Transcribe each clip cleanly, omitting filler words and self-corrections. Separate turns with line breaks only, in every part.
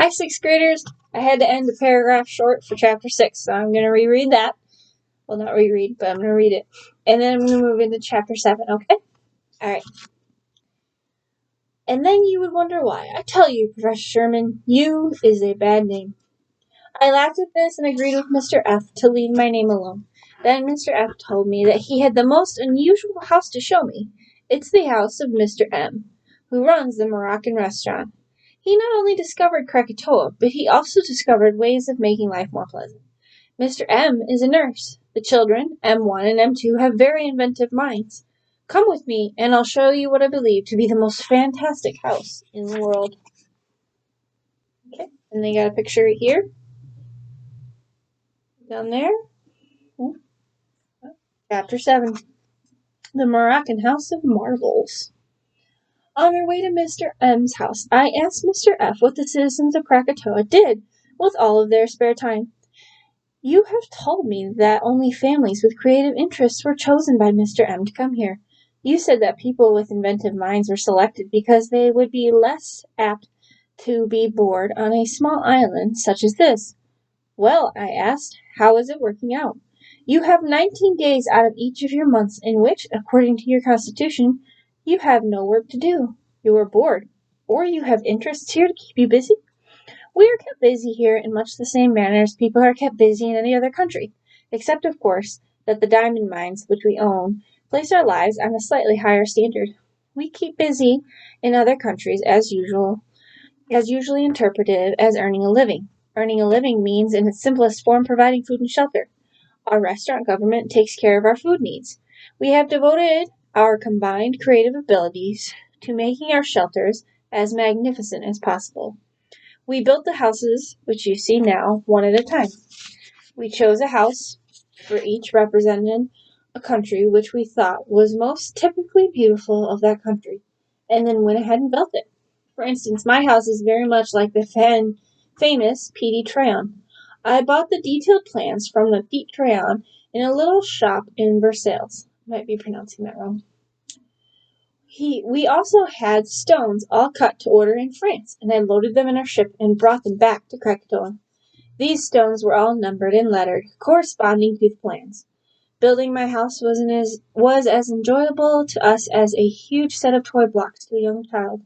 Hi, 6th graders. I had to end the paragraph short for chapter 6, so I'm going to reread that. Well, not reread, but I'm going to read it. And then I'm going to move into chapter 7, okay? Alright. And then you would wonder why. I tell you, Professor Sherman, you is a bad name. I laughed at this and agreed with Mr. F. to leave my name alone. Then Mr. F. told me that he had the most unusual house to show me. It's the house of Mr. M., who runs the Moroccan restaurant. He not only discovered Krakatoa, but he also discovered ways of making life more pleasant. Mr. M. is a nurse. The children, M1 and M2, have very inventive minds. Come with me, and I'll show you what I believe to be the most fantastic house in the world. Okay, and they got a picture right here. Down there. Chapter 7. The Moroccan House of Marvels. On our way to Mr. M's house, I asked Mr. F. what the citizens of Krakatoa did with all of their spare time. You have told me that only families with creative interests were chosen by Mr. M. to come here. You said that people with inventive minds were selected because they would be less apt to be bored on a small island such as this. Well, I asked, how is it working out? You have 19 days out of each of your months in which, according to your constitution, you have no work to do. You are bored, or you have interests here to keep you busy. We are kept busy here in much the same manner as people are kept busy in any other country, except, of course, that the diamond mines which we own place our lives on a slightly higher standard. We keep busy in other countries as usually interpreted as earning a living. Earning a living means, in its simplest form, providing food and shelter. Our restaurant government takes care of our food needs. We have devoted our combined creative abilities to making our shelters as magnificent as possible. We built the houses which you see now, one at a time. We chose a house for each represented a country which we thought was most typically beautiful of that country, and then went ahead and built it. For instance, my house is very much like the famous P.D. Trayon. I bought the detailed plans from the Pete Trayon in a little shop in Versailles. I might be pronouncing that wrong. We also had stones all cut to order in France, and I loaded them in our ship and brought them back to Krakatoa. These stones were all numbered and lettered, corresponding to the plans. Building my house was as enjoyable to us as a huge set of toy blocks to a young child.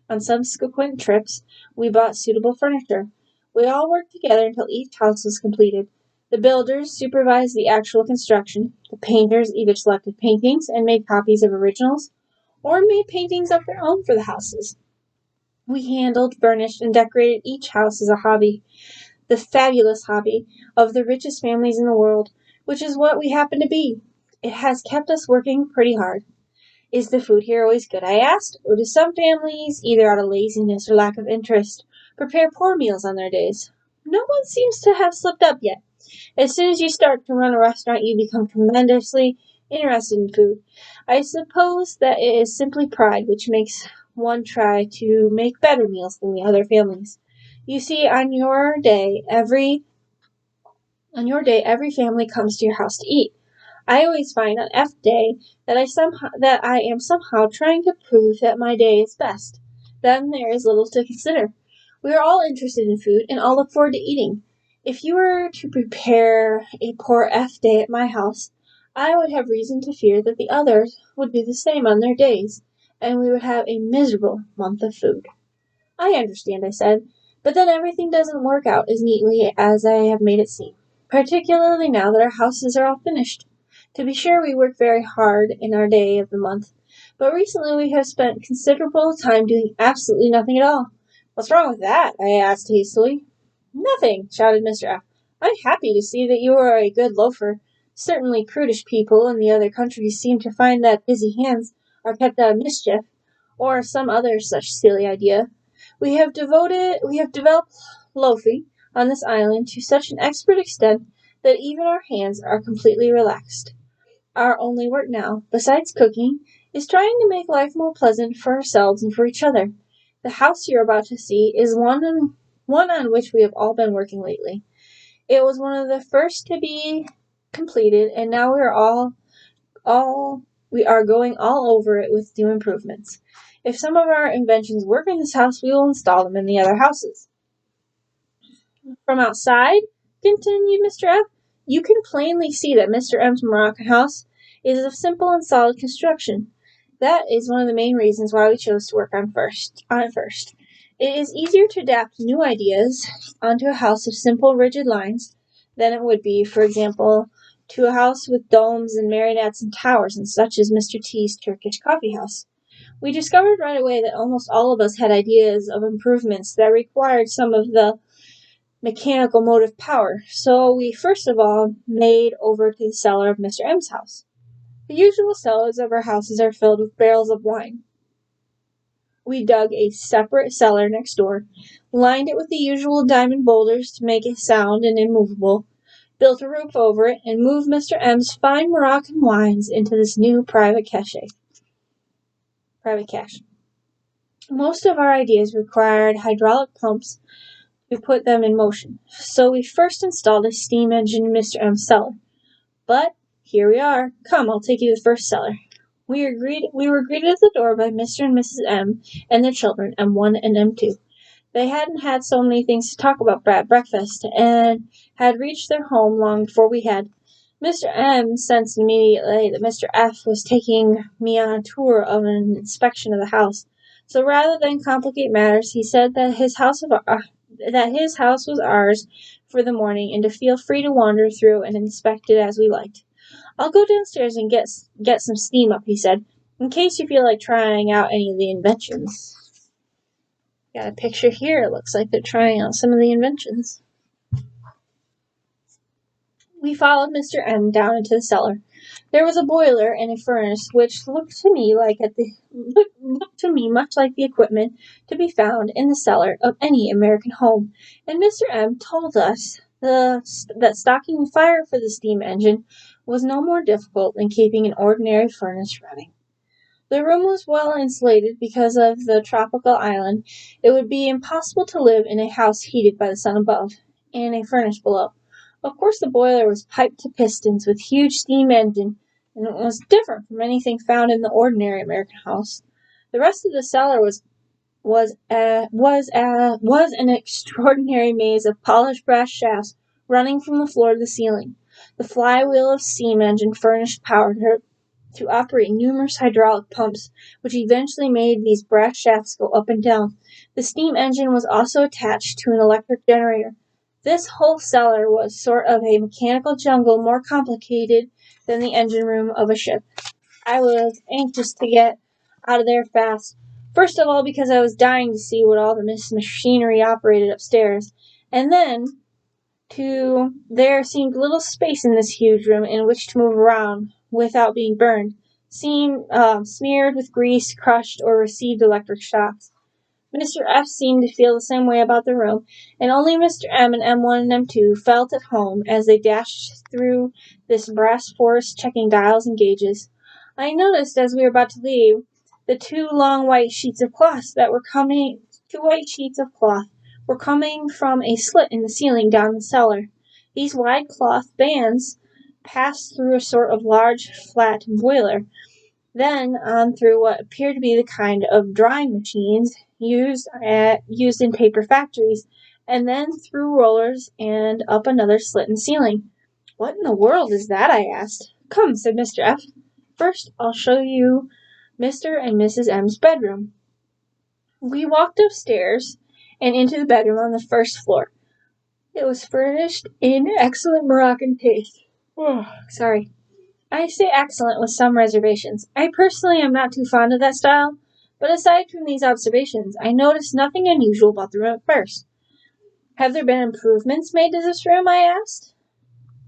On subsequent trips, we bought suitable furniture. We all worked together until each house was completed. The builders supervised the actual construction. The painters either selected paintings and made copies of originals, or made paintings of their own for the houses. We handled, furnished, and decorated each house as a hobby, the fabulous hobby of the richest families in the world, which is what we happen to be. It has kept us working pretty hard. Is the food here always good, I asked, or do some families, either out of laziness or lack of interest, prepare poor meals on their days? No one seems to have slipped up yet. As soon as you start to run a restaurant, you become tremendously interested in food. I suppose that it is simply pride which makes one try to make better meals than the other families. You see, on your day, every family comes to your house to eat. I always find on F Day that I am somehow trying to prove that my day is best. Then there is little to consider. We are all interested in food and all look forward to eating. If you were to prepare a poor F Day at my house, I would have reason to fear that the others would do the same on their days, and we would have a miserable month of food. I understand, I said, but then everything doesn't work out as neatly as I have made it seem, particularly now that our houses are all finished. To be sure, we work very hard in our day of the month, but recently we have spent considerable time doing absolutely nothing at all. What's wrong with that? I asked hastily. Nothing, shouted Mr. F. I'm happy to see that you are a good loafer. Certainly prudish people in the other countries seem to find that busy hands are kept out of mischief, or some other such silly idea. We have developed loafing on this island to such an expert extent that even our hands are completely relaxed. Our only work now, besides cooking, is trying to make life more pleasant for ourselves and for each other. The house you're about to see is one on which we have all been working lately. It was one of the first to be completed, and now we are going all over it with new improvements. If some of our inventions work in this house, we will install them in the other houses. From outside, continued Mr. F, you can plainly see that Mr. M's Moroccan house is of simple and solid construction. That is one of the main reasons why we chose to work on it first. It is easier to adapt new ideas onto a house of simple, rigid lines than it would be, for example, to a house with domes and marionettes and towers, and such as Mr. T's Turkish coffee house. We discovered right away that almost all of us had ideas of improvements that required some of the mechanical motive power, so we first of all made over to the cellar of Mr. M's house. The usual cellars of our houses are filled with barrels of wine. We dug a separate cellar next door, lined it with the usual diamond boulders to make it sound and immovable, built a roof over it, and moved Mr. M's fine Moroccan wines into this new private cache. Most of our ideas required hydraulic pumps to put them in motion, so we first installed a steam engine in Mr. M's cellar. But here we are. Come, I'll take you to the first cellar. We were greeted at the door by Mr. and Mrs. M and their children, M1 and M2. They hadn't had so many things to talk about at breakfast, and had reached their home long before we had. Mr. M sensed immediately that Mr. F was taking me on a tour of an inspection of the house. So rather than complicate matters, he said that his house was ours for the morning, and to feel free to wander through and inspect it as we liked. I'll go downstairs and get some steam up, he said, in case you feel like trying out any of the inventions. Got a picture here. It looks like they're trying out some of the inventions. We followed Mr. M down into the cellar. There was a boiler and a furnace, which looked to me much like the equipment to be found in the cellar of any American home. And Mr. M told us that stocking fire for the steam engine was no more difficult than keeping an ordinary furnace running. The room was well insulated because of the tropical island. It would be impossible to live in a house heated by the sun above and a furnace below. Of course, the boiler was piped to pistons with huge steam engine, and it was different from anything found in the ordinary American house. The rest of the cellar was an extraordinary maze of polished brass shafts running from the floor to the ceiling. The flywheel of steam engine furnished power to operate numerous hydraulic pumps, which eventually made these brass shafts go up and down. The steam engine was also attached to an electric generator. This whole cellar was sort of a mechanical jungle, more complicated than the engine room of a ship. I was anxious to get out of there fast. First of all, because I was dying to see what all the machinery operated upstairs, and then, there seemed little space in this huge room in which to move around without being burned, smeared with grease, crushed, or received electric shocks. Mr. F seemed to feel the same way about the room, and only Mr. M and M1 and M2 felt at home as they dashed through this brass forest checking dials and gauges. I noticed as we were about to leave the two white sheets of cloth were coming from a slit in the ceiling down the cellar. These wide cloth bands passed through a sort of large flat boiler, then on through what appeared to be the kind of drying machines used in paper factories, and then through rollers and up another slit in the ceiling. What in the world is that? I asked. Come, said Mr. F. First, I'll show you Mr. and Mrs. M's bedroom. We walked upstairs and into the bedroom on the first floor. It was furnished in excellent Moroccan taste. Sorry. I say excellent with some reservations. I personally am not too fond of that style, but aside from these observations, I noticed nothing unusual about the room at first. Have there been improvements made to this room? I asked.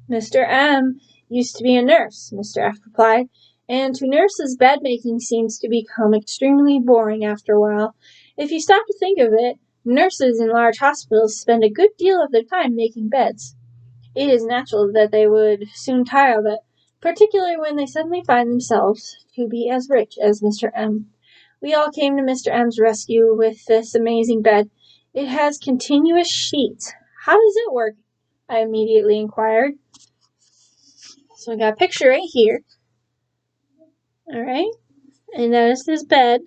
Mr. M used to be a nurse, Mr. F replied, and to nurses bed-making seems to become extremely boring after a while. If you stop to think of it, nurses in large hospitals spend a good deal of their time making beds. It is natural that they would soon tire of it, particularly when they suddenly find themselves to be as rich as Mr. M. We all came to Mr. M's rescue with this amazing bed. It has continuous sheets. How does it work? I immediately inquired. So I got a picture right here. Alright. And that is his bed.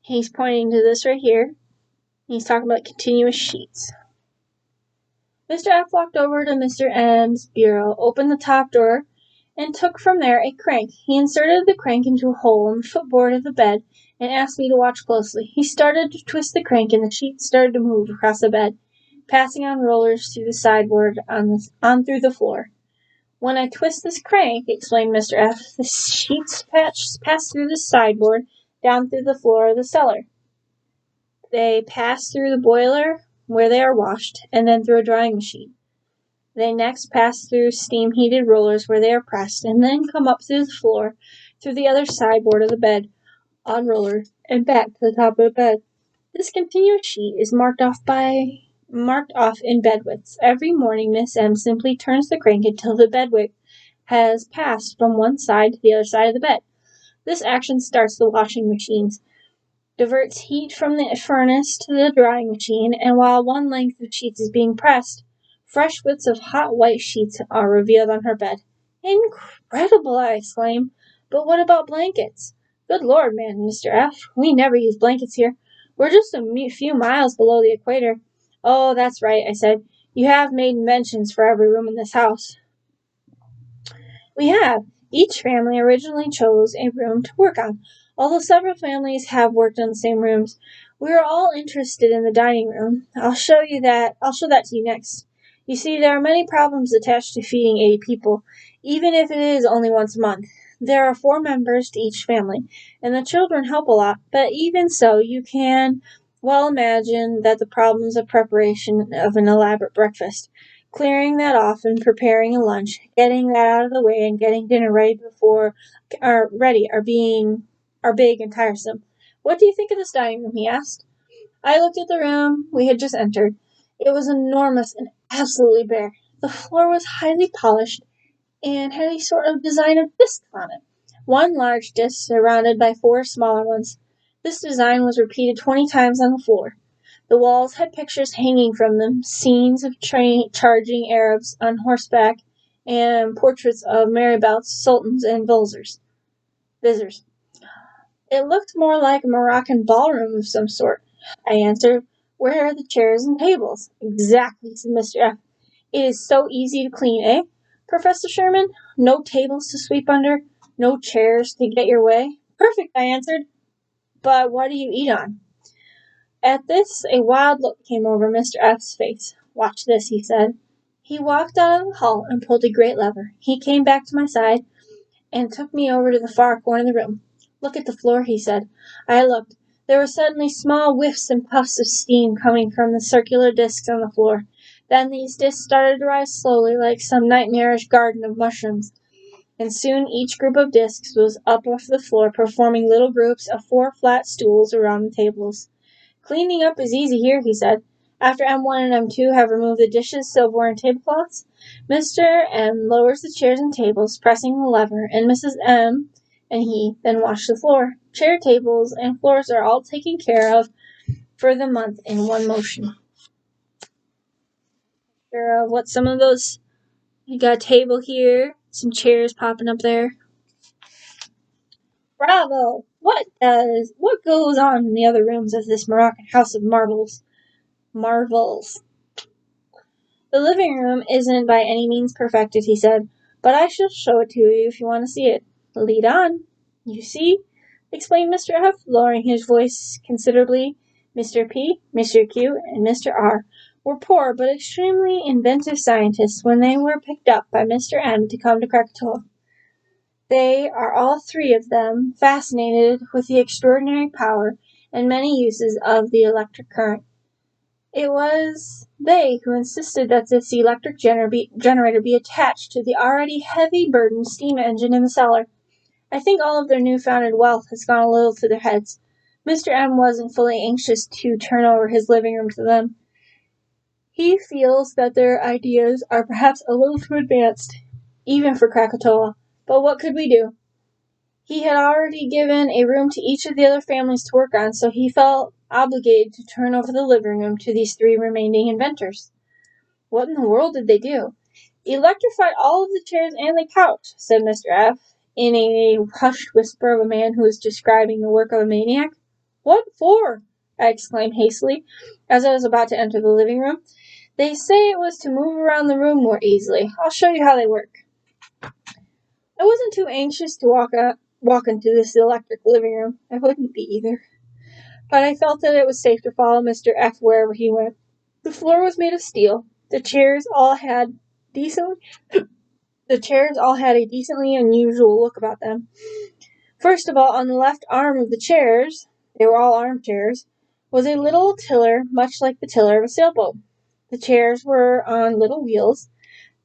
He's pointing to this right here. He's talking about continuous sheets. Mr. F walked over to Mr. M's bureau, opened the top drawer, and took from there a crank. He inserted the crank into a hole in the footboard of the bed and asked me to watch closely. He started to twist the crank, and the sheets started to move across the bed, passing on rollers through the sideboard on through the floor. When I twist this crank, explained Mr. F, the sheets pass through the sideboard down through the floor of the cellar. They pass through the boiler, where they are washed, and then through a drying machine. They next pass through steam-heated rollers, where they are pressed, and then come up through the floor, through the other sideboard of the bed, on rollers, and back to the top of the bed. This continuous sheet is marked off in bed widths. Every morning, Miss M simply turns the crank until the bed width has passed from one side to the other side of the bed. This action starts the washing machines, diverts heat from the furnace to the drying machine, and while one length of sheets is being pressed, fresh widths of hot white sheets are revealed on her bed. Incredible, I exclaim. But what about blankets? Good Lord, man, Mr. F, we never use blankets here. We're just a few miles below the equator. Oh, that's right, I said. You have made inventions for every room in this house. We have. Each family originally chose a room to work on. Although several families have worked on the same rooms, we are all interested in the dining room. I'll show that to you next. You see, there are many problems attached to feeding 80 people, even if it is only once a month. There are 4 members to each family, and the children help a lot, but even so, you can well imagine that the problems of preparation of an elaborate breakfast, clearing that off and preparing a lunch, getting that out of the way and getting dinner ready are big and tiresome. What do you think of this dining room? He asked. I looked at the room we had just entered. It was enormous and absolutely bare. The floor was highly polished and had a sort of design of discs on it. One large disc surrounded by 4 smaller ones. This design was repeated 20 times on the floor. The walls had pictures hanging from them, scenes of charging Arabs on horseback, and portraits of marabouts, sultans, and vizers. It looked more like a Moroccan ballroom of some sort, I answered. Where are the chairs and tables? Exactly, said Mr. F. It is so easy to clean, eh, Professor Sherman? No tables to sweep under, no chairs to get your way. Perfect, I answered. But what do you eat on? At this, a wild look came over Mr. F.'s face. Watch this, he said. He walked out of the hall and pulled a great lever. He came back to my side and took me over to the far corner of the room. Look at the floor, he said. I looked. There were suddenly small whiffs and puffs of steam coming from the circular discs on the floor. Then these discs started to rise slowly like some nightmarish garden of mushrooms, and soon each group of discs was up off the floor, forming little groups of 4 flat stools around the tables. Cleaning up is easy here, he said. After M1 and M2 have removed the dishes, silverware, and tablecloths, Mr. M lowers the chairs and tables, pressing the lever, and Mrs. M and he then wash the floor. Chair, tables, and floors are all taken care of for the month in one motion. What some of those, you got a table here, some chairs popping up there. Bravo! What goes on in the other rooms of this Moroccan house of marvels? Marvels. The living room isn't by any means perfected, he said, but I shall show it to you if you want to see it. Lead on. You see, explained Mr. F, lowering his voice considerably. Mr. P, Mr. Q, and Mr. R were poor but extremely inventive scientists when they were picked up by Mr. M to come to Krakatoa. They are all 3 of them fascinated with the extraordinary power and many uses of the electric current. It was they who insisted that this electric generator be attached to the already heavy-burdened steam engine in the cellar. I think all of their new-founded wealth has gone a little to their heads. Mr. M wasn't fully anxious to turn over his living room to them. He feels that their ideas are perhaps a little too advanced, even for Krakatoa. But what could we do? He had already given a room to each of the other families to work on, so he felt obligated to turn over the living room to these 3 remaining inventors. What in the world did they do? Electrified all of the chairs and the couch, said Mr. F, in a hushed whisper of a man who was describing the work of a maniac. What for? I exclaimed hastily, as I was about to enter the living room. They say it was to move around the room more easily. I'll show you how they work. I wasn't too anxious to walk into this electric living room. I wouldn't be either. But I felt that it was safe to follow Mr. F wherever he went. The floor was made of steel. The chairs all had a decently unusual look about them. First of all, on the left arm of the chairs, they were all armchairs, was a little tiller, much like the tiller of a sailboat. The chairs were on little wheels.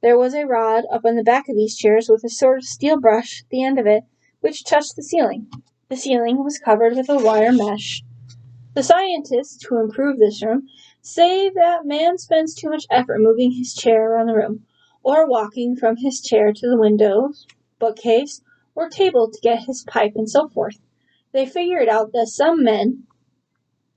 There was a rod up on the back of these chairs with a sort of steel brush at the end of it, which touched the ceiling. The ceiling was covered with a wire mesh. The scientists who improve this room say that man spends too much effort moving his chair around the room, or walking from his chair to the window, bookcase, or table to get his pipe and so forth. They figured out that some men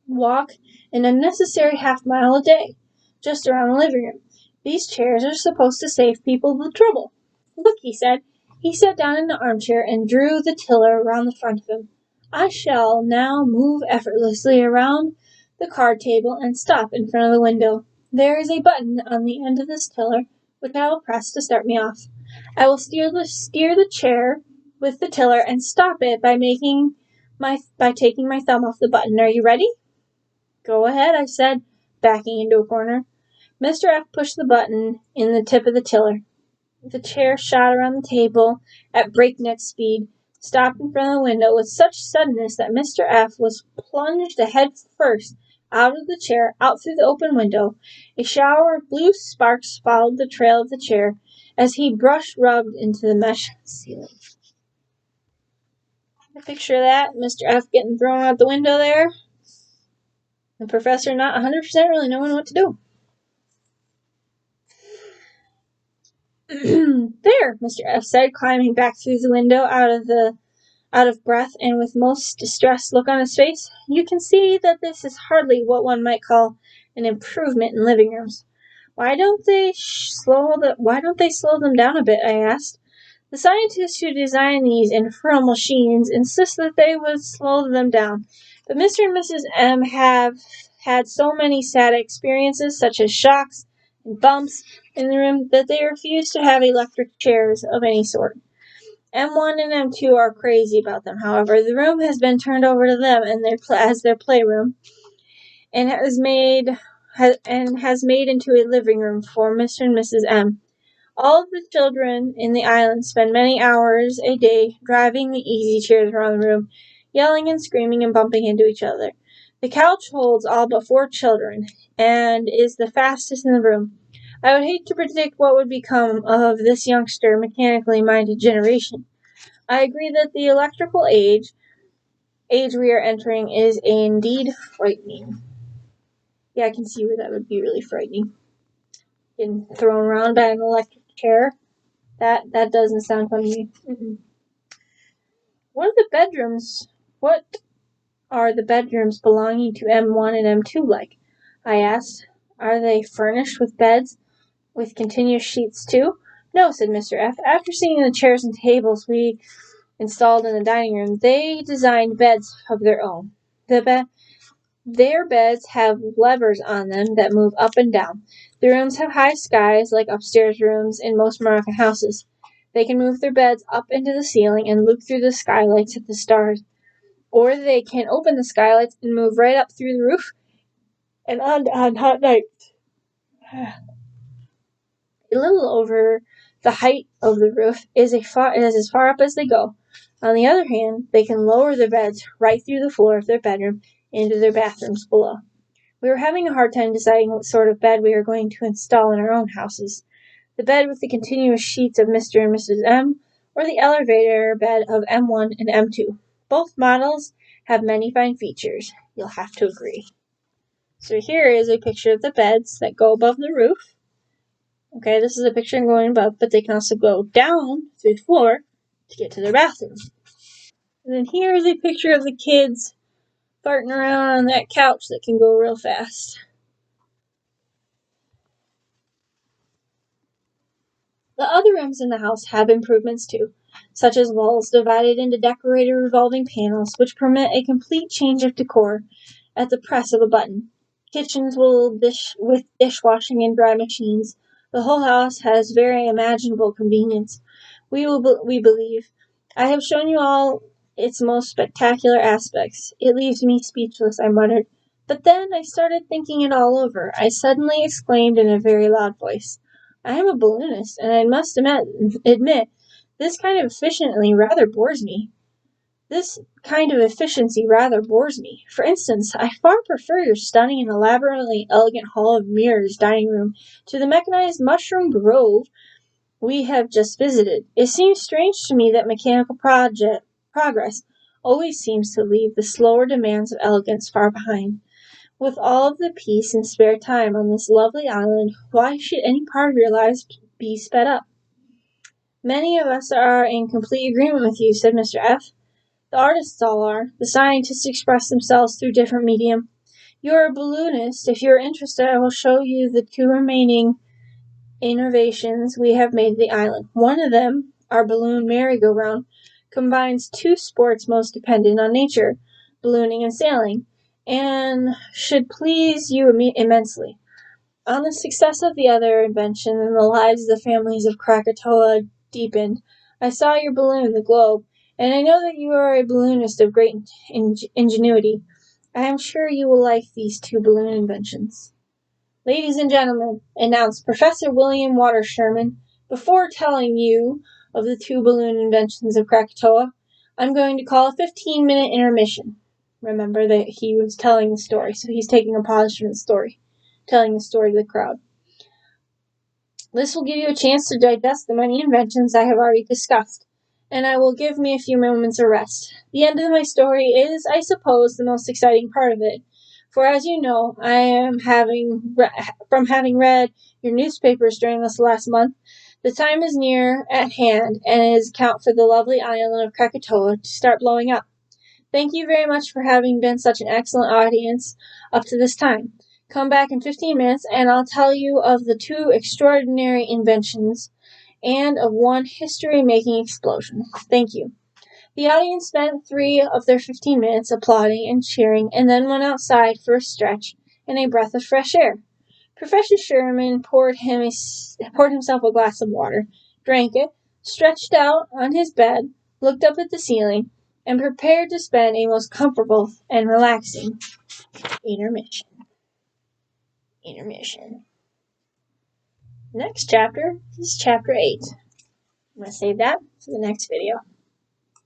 walk an unnecessary half-mile a day, just around the living room. These chairs are supposed to save people the trouble. Look, he said. He sat down in the armchair and drew the tiller around the front of him. I shall now move effortlessly around the card table and stop in front of the window. There is a button on the end of this tiller, which I will press to start me off. I will steer the chair with the tiller and stop it by taking my thumb off the button. Are you ready? Go ahead, I said, backing into a corner. Mr. F pushed the button in the tip of the tiller. The chair shot around the table at breakneck speed, stopped in front of the window with such suddenness that Mr. F was plunged head first out of the chair, out through the open window. A shower of blue sparks followed the trail of the chair as he rubbed into the mesh ceiling. Picture that, Mr. F getting thrown out the window there. The professor not 100% really knowing what to do. There, Mr. F said, climbing back through the window out of breath and with most distressed look on his face. You can see that this is hardly what one might call an improvement in living rooms. Why don't they slow them down a bit? I asked. The scientists who design these infernal machines insist that they would slow them down, but Mr. and Mrs. M have had so many sad experiences, such as shocks and bumps in the room, that they refuse to have electric chairs of any sort. M1 and M2 are crazy about them, however. The room has been turned over to them as their playroom, and has made into a living room for Mr. and Mrs. M. All of the children in the island spend many hours a day driving the easy chairs around the room, yelling and screaming and bumping into each other. The couch holds all but 4 children, and is the fastest in the room. I would hate to predict what would become of this youngster, mechanically minded generation. I agree that the electrical age we are entering is indeed frightening. Yeah, I can see where that would be really frightening. Getting thrown around by an electric chair. That doesn't sound fun to me. Mm-mm. What are the bedrooms belonging to M1 and M2 like? I asked. Are they furnished with beds with continuous sheets too? No, said Mr. F. After seeing the chairs and tables we installed in the dining room, they designed beds of their own. Their beds have levers on them that move up and down. The rooms have high skies, like upstairs rooms in most Moroccan houses. They can move their beds up into the ceiling and look through the skylights at the stars. Or they can open the skylights and move right up through the roof and on hot nights. A little over the height of the roof is as far up as they go. On the other hand, they can lower their beds right through the floor of their bedroom into their bathrooms below. We were having a hard time deciding what sort of bed we were going to install in our own houses. The bed with the continuous sheets of Mr. and Mrs. M, or the elevator bed of M1 and M2. Both models have many fine features. You'll have to agree. So here is a picture of the beds that go above the roof. Okay, this is a picture going above, but they can also go down through the floor to get to their bathroom. And then here is a picture of the kids farting around on that couch that can go real fast. The other rooms in the house have improvements too, such as walls divided into decorated revolving panels which permit a complete change of decor at the press of a button. Kitchens will with dishwashing and dry machines. The whole house has very imaginable convenience. We believe. I have shown you all its most spectacular aspects. It leaves me speechless, I muttered. But then I started thinking it all over. I suddenly exclaimed in a very loud voice, I am a balloonist, and I must admit this kind of efficiency rather bores me. This kind of efficiency rather bores me. For instance, I far prefer your stunning and elaborately elegant hall of mirrors dining room to the mechanized mushroom grove we have just visited. It seems strange to me that mechanical progress always seems to leave the slower demands of elegance far behind. With all of the peace and spare time on this lovely island, why should any part of your lives be sped up? Many of us are in complete agreement with you, said Mr. F. The artists all are. The scientists express themselves through different medium. You're a balloonist. If you're interested, I will show you the two remaining innovations we have made the island. One of them, our balloon merry-go-round, combines two sports most dependent on nature, ballooning and sailing, and should please you immensely. On the success of the other invention and the lives of the families of Krakatoa deepened, I saw your balloon, the globe, and I know that you are a balloonist of great ingenuity. I am sure you will like these two balloon inventions. Ladies and gentlemen, announced Professor William Water Sherman, before telling you of the two balloon inventions of Krakatoa, I'm going to call a 15-minute intermission. Remember that he was telling the story, so he's taking a pause from the story, telling the story to the crowd. This will give you a chance to digest the many inventions I have already discussed, and I will give me a few moments of rest. The end of my story is, I suppose, the most exciting part of it, for as you know, I am from having read your newspapers during this last month, the time is near at hand, and it is account for the lovely island of Krakatoa to start blowing up. Thank you very much for having been such an excellent audience up to this time. Come back in 15 minutes and I'll tell you of the two extraordinary inventions and of one history-making explosion. Thank you. The audience spent 3 of their 15 minutes applauding and cheering and then went outside for a stretch and a breath of fresh air. Professor Sherman poured himself a glass of water, drank it, stretched out on his bed, looked up at the ceiling, and prepared to spend a most comfortable and relaxing intermission. Next chapter is chapter 8. I'm going to save that for the next video.